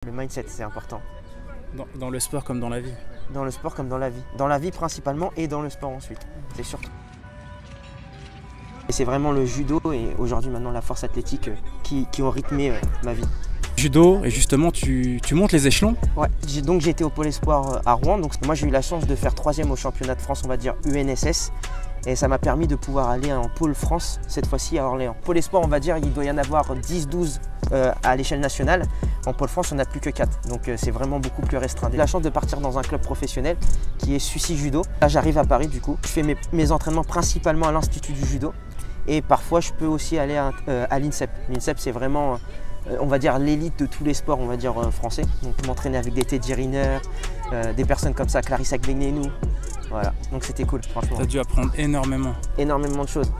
Le mindset, c'est important. Dans le sport comme dans la vie. Dans le sport comme dans la vie. Dans la vie principalement et dans le sport ensuite, c'est sûr. Et c'est vraiment le judo et aujourd'hui maintenant la force athlétique qui ont rythmé ma vie. Judo, et justement tu montes les échelons. Ouais, donc j'ai été au Pôle Espoir à Rouen, donc moi j'ai eu la chance de faire 3e au championnat de France, on va dire UNSS. Et ça m'a permis de pouvoir aller en Pôle France, cette fois-ci à Orléans. Pôle Espoir, on va dire, il doit y en avoir 10-12 à l'échelle nationale. En Pôle France, on n'a plus que 4, donc c'est vraiment beaucoup plus restreint. J'ai la chance de partir dans un club professionnel qui est Sucy Judo. Là, j'arrive à Paris du coup. Je fais mes entraînements principalement à l'Institut du Judo. Et parfois, je peux aussi aller à l'INSEP. L'INSEP, c'est vraiment, on va dire, l'élite de tous les sports, on va dire, français. Donc m'entraîner avec des Teddy Riner, des personnes comme ça, Clarissa Gbenenou. Voilà, donc c'était cool, franchement. Tu as dû apprendre énormément. Énormément de choses.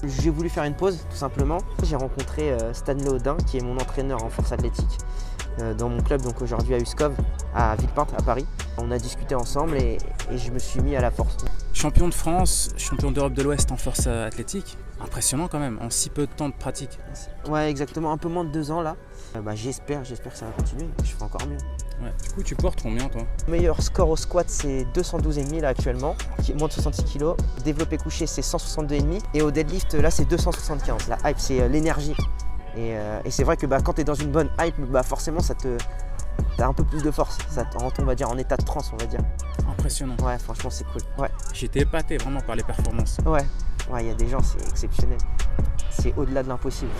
J'ai voulu faire une pause, tout simplement. J'ai rencontré Stanley Audin, qui est mon entraîneur en force athlétique, dans mon club, donc aujourd'hui à Uskov, à Villepinte, à Paris. On a discuté ensemble et je me suis mis à la force. Champion de France, champion d'Europe de l'Ouest en force athlétique. Impressionnant quand même, en si peu de temps de pratique. Ouais, exactement, un peu moins de 2 ans là. J'espère que ça va continuer, je ferai encore mieux. Ouais. Du coup, tu portes combien toi? Le meilleur score au squat, c'est 212,5 là actuellement, moins de 66 kg. Développé couché, c'est 162,5. Et au deadlift, là, c'est 275. La hype, c'est l'énergie. Et c'est vrai que quand tu es dans une bonne hype, forcément, t'as un peu plus de force. Ça te rend, on va dire, en état de transe, on va dire. Impressionnant. Ouais, franchement, c'est cool. Ouais. J'étais épaté vraiment par les performances. Ouais, il y a des gens, c'est exceptionnel. C'est au-delà de l'impossible.